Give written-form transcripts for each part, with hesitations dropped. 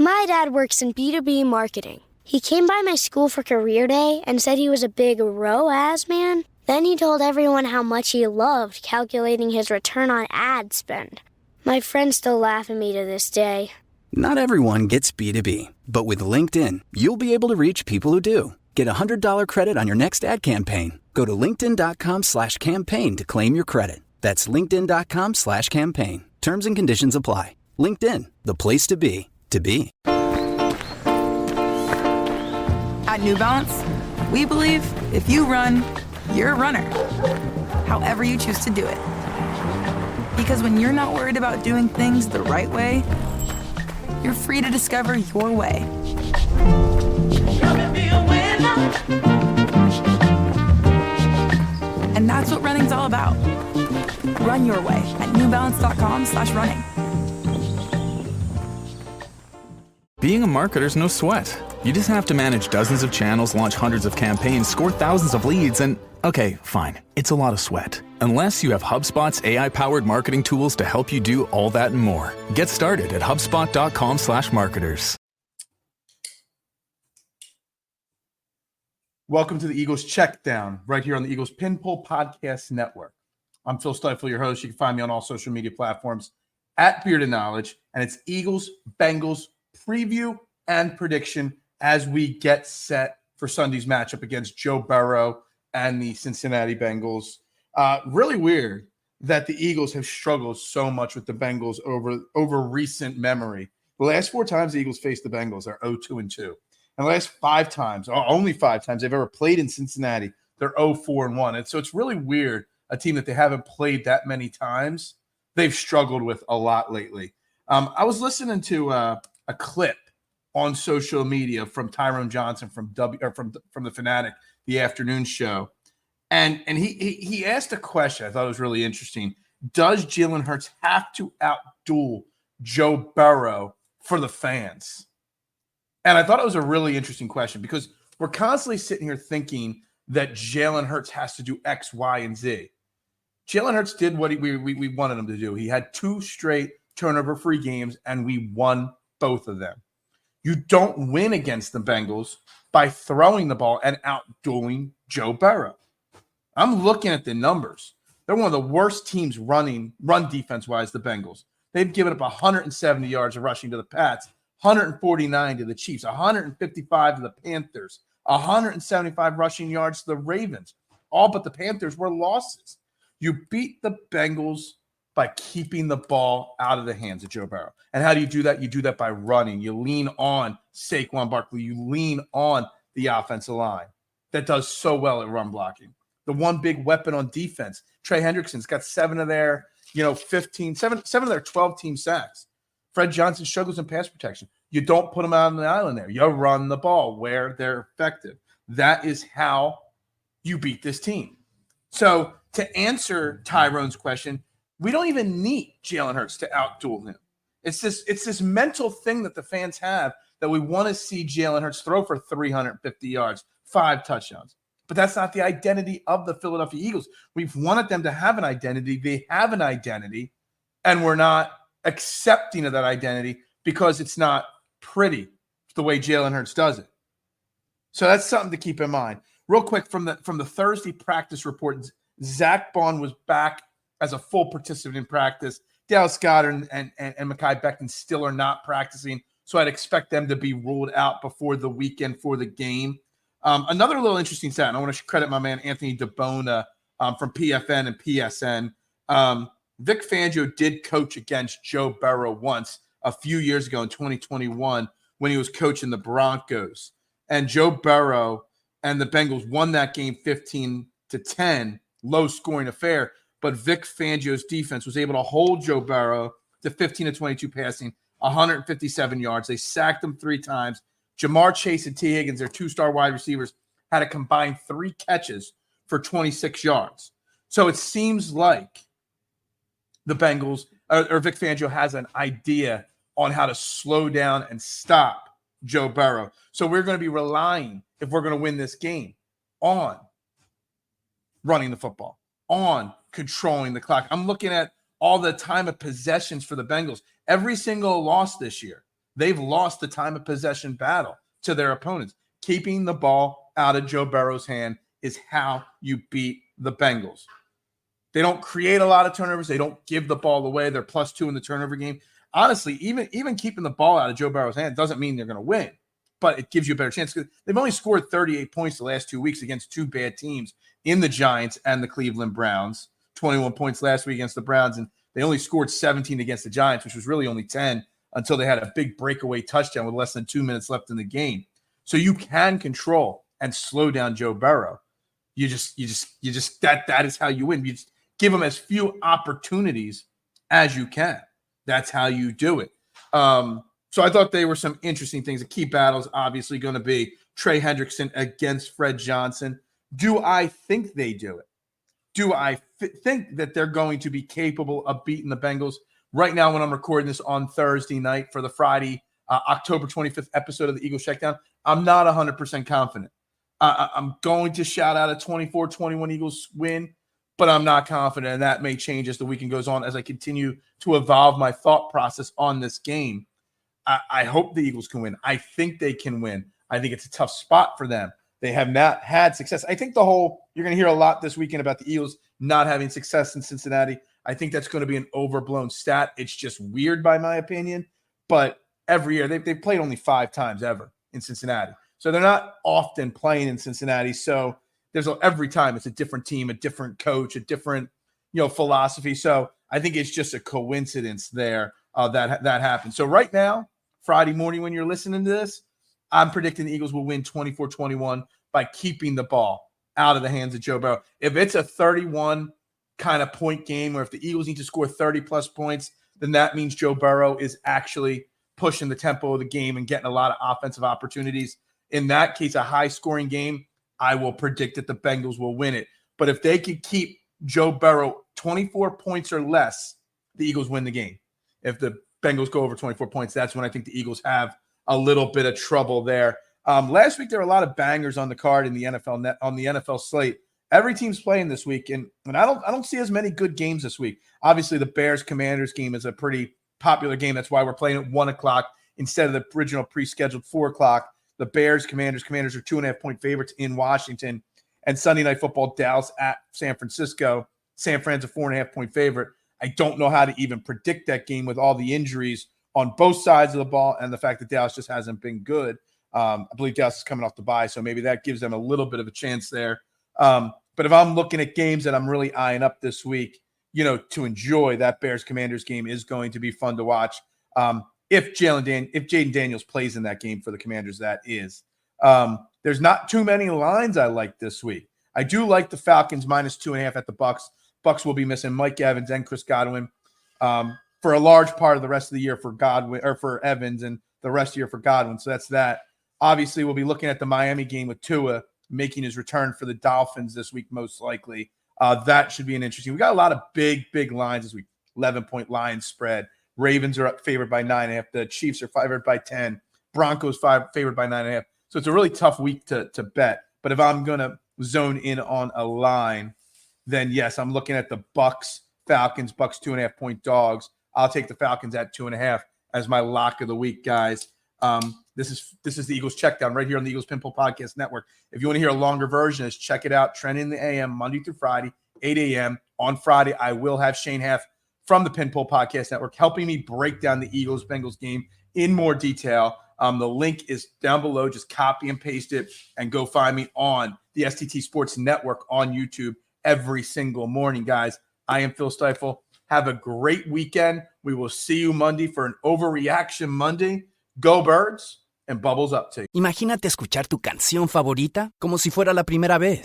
My dad works in B2B marketing. He came by my school for career day and said he was a big ROAS man. Then he told everyone how much he loved calculating his return on ad spend. My friends still laugh at me to this day. Not everyone gets B2B, but with LinkedIn, you'll be able to reach people who do. Get a $100 credit on your next ad campaign. Go to linkedin.com/campaign to claim your credit. That's linkedin.com/campaign. Terms and conditions apply. LinkedIn, the place to be, to be. At New Balance, we believe if you run, you're a runner. However you choose to do it. Because when you're not worried about doing things the right way, you're free to discover your way. Come and be a winner. And that's what running's all about. Run your way at newbalance.com/running. Being a marketer's no sweat. You just have to manage dozens of channels, launch hundreds of campaigns, score thousands of leads, and okay, fine, it's a lot of sweat. Unless you have HubSpot's AI-powered marketing tools to help you do all that and more. Get started at HubSpot.com/marketers. Welcome to the Eagles Checkdown, right here on the Eagles Pinpool Podcast Network. I'm Phil Stiefel, your host. You can find me on all social media platforms at Bearded Knowledge, and it's Eagles Bengals preview and prediction as we get set for Sunday's matchup against Joe Burrow and the Cincinnati Bengals. Really weird that the Eagles have struggled so much with the Bengals over recent memory. The last 4 times the Eagles faced the Bengals are 0-2-2. And the last 5 times, or only 5 times they've ever played in Cincinnati, they're 0-4-1. And so it's really weird, a team that they haven't played that many times, they've struggled with a lot lately. I was listening to a clip on social media from Tyrone Johnson from the Fanatic, the afternoon show. And he asked a question I thought was really interesting. Does Jalen Hurts have to outduel Joe Burrow for the fans? And I thought it was a really interesting question because we're constantly sitting here thinking that Jalen Hurts has to do X, Y, and Z. Jalen Hurts did what we wanted him to do. He had 2 straight turnover-free games, and we won both of them. You don't win against the Bengals by throwing the ball and outdueling Joe Burrow. I'm looking at the numbers. They're one of the worst teams run defense-wise, the Bengals. They've given up 170 yards of rushing to the Pats, 149 to the Chiefs, 155 to the Panthers, 175 rushing yards to the Ravens. All but the Panthers were losses. You beat the Bengals by keeping the ball out of the hands of Joe Burrow. And how do you do that? You do that by running. You lean on Saquon Barkley. You lean on the offensive line that does so well at run blocking. The one big weapon on defense, Trey Hendrickson's got 7 of their 7 of their 12 team sacks. Fred Johnson struggles in pass protection. You don't put them out on the island there. You run the ball where they're effective. That is how you beat this team. So to answer Tyrone's question, we don't even need Jalen Hurts to outduel him. It's this mental thing that the fans have that we want to see Jalen Hurts throw for 350 yards, 5 touchdowns. But that's not the identity of the Philadelphia Eagles. We've wanted them to have an identity. They have an identity, and we're not accepting of that identity because it's not pretty the way Jalen Hurts does it. So that's something to keep in mind. Real quick, from the Thursday practice report, Zach Bond was back as a full participant in practice. Dallas Goedert and Mekhi Becton still are not practicing, so I'd expect them to be ruled out before the weekend for the game. Another little interesting stat, and I want to credit my man Anthony DeBona from PFN and PSN. Vic Fangio did coach against Joe Burrow once a few years ago in 2021 when he was coaching the Broncos. And Joe Burrow and the Bengals won that game 15-10, low-scoring affair. But Vic Fangio's defense was able to hold Joe Burrow to 15-22 passing, 157 yards. They sacked him 3 times. Jamar Chase and T. Higgins, their 2-star wide receivers, had a combined 3 catches for 26 yards. So it seems like the Bengals or Vic Fangio has an idea on how to slow down and stop Joe Burrow. So we're going to be relying, if we're going to win this game, on running the football, on controlling the clock. I'm looking at all the time of possessions for the Bengals. Every single loss this year, they've lost the time of possession battle to their opponents. Keeping the ball out of Joe Burrow's hand is how you beat the Bengals. They don't create a lot of turnovers. They don't give the ball away. They're +2 in the turnover game. Honestly, even keeping the ball out of Joe Burrow's hand doesn't mean they're going to win, but it gives you a better chance because they've only scored 38 points the last 2 weeks against two bad teams in the Giants and the Cleveland Browns. 21 points last week against the Browns, and they only scored 17 against the Giants, which was really only 10 until they had a big breakaway touchdown with less than 2 minutes left in the game. So you can control and slow down Joe Burrow. You just that is how you win. You just give him as few opportunities as you can. That's how you do it. So I thought they were some interesting things. The key battles obviously going to be Trey Hendrickson against Fred Johnson. Do I think they do it? Do I think that they're going to be capable of beating the Bengals? Right now, when I'm recording this on Thursday night for the Friday, October 25th episode of the Eagles Checkdown, I'm not 100% confident. I'm going to shout out a 24-21 Eagles win, but I'm not confident, and that may change as the weekend goes on as I continue to evolve my thought process on this game. I hope the Eagles can win. I think they can win. I think it's a tough spot for them. They have not had success. I think you're going to hear a lot this weekend about the Eagles not having success in Cincinnati. I think that's going to be an overblown stat. It's just weird by my opinion, but every year they've played only 5 times ever in Cincinnati. So they're not often playing in Cincinnati. So every time it's a different team, a different coach, a different, philosophy. So I think it's just a coincidence there that happens. So right now, Friday morning, when you're listening to this, I'm predicting the Eagles will win 24-21 by keeping the ball out of the hands of Joe Burrow. If it's a 31 kind of point game, or if the Eagles need to score 30+ points, then that means Joe Burrow is actually pushing the tempo of the game and getting a lot of offensive opportunities. In that case, a high-scoring game, I will predict that the Bengals will win it. But if they can keep Joe Burrow 24 points or less, the Eagles win the game. If the Bengals go over 24 points, that's when I think the Eagles have a little bit of trouble there. Last week, there were a lot of bangers on the card in the NFL slate. Every team's playing this week, and I don't see as many good games this week. Obviously, the Bears-Commanders game is a pretty popular game. That's why we're playing at 1 o'clock instead of the original pre-scheduled 4 o'clock. The Bears-Commanders are 2.5-point favorites in Washington. And Sunday Night Football, Dallas at San Francisco. San Fran's a 4.5-point favorite. I don't know how to even predict that game with all the injuries on both sides of the ball and the fact that Dallas just hasn't been good. I believe Dallas is coming off the bye, so maybe that gives them a little bit of a chance there. But if I'm looking at games that I'm really eyeing up this week, to enjoy, that Bears-Commanders game is going to be fun to watch. If Jaden Daniels plays in that game for the Commanders, that is. There's not too many lines I like this week. I do like the Falcons -2.5 at the Bucks. Bucks will be missing Mike Evans and Chris Godwin for a large part of the rest of the year for Godwin, or for Evans, and the rest of the year for Godwin. So that's that. Obviously, we'll be looking at the Miami game with Tua making his return for the Dolphins this week, most likely. That should be an interesting. We got a lot of big lines this week. 11-point line spread. Ravens are favored by 9.5. The Chiefs are favored by 10. Broncos favored by 9.5. So it's a really tough week to bet. But if I'm going to zone in on a line, then yes, I'm looking at the Falcons, 2.5-point dogs. I'll take the Falcons at 2.5 as my lock of the week, guys. This is the Eagles Checkdown right here on the Eagles Pinball Podcast Network. If you want to hear a longer version, just check it out. Trend in the AM, Monday through Friday, 8 a.m. On Friday, I will have Shane Haff from the Pinball Podcast Network helping me break down the Eagles-Bengals game in more detail. The link is down below. Just copy and paste it and go find me on the STT Sports Network on YouTube every single morning, guys. I am Phil Stiefel. Have a great weekend. We will see you Monday for an Overreaction Monday. Go Birds, and bubbles up to you. Imagínate escuchar tu canción favorita como si fuera la primera vez.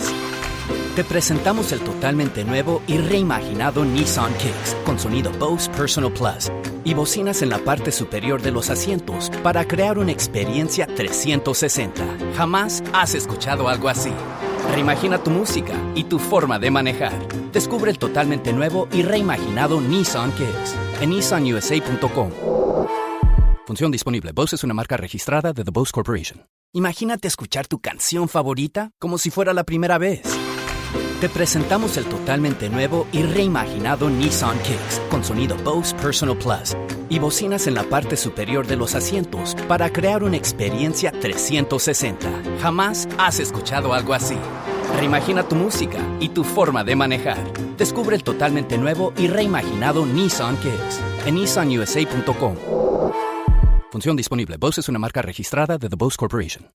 Te presentamos el totalmente nuevo y reimaginado Nissan Kicks con sonido Bose Personal Plus y bocinas en la parte superior de los asientos para crear una experiencia 360. Jamás has escuchado algo así. Reimagina tu música y tu forma de manejar. Descubre el totalmente nuevo y reimaginado Nissan Kicks en nissanusa.com. Función disponible. Bose es una marca registrada de The Bose Corporation. Imagínate escuchar tu canción favorita como si fuera la primera vez. Te presentamos el totalmente nuevo y reimaginado Nissan Kicks con sonido Bose Personal Plus y bocinas en la parte superior de los asientos para crear una experiencia 360. Jamás has escuchado algo así. Reimagina tu música y tu forma de manejar. Descubre el totalmente nuevo y reimaginado Nissan Kicks en nissanusa.com. Función disponible. Bose es una marca registrada de The Bose Corporation.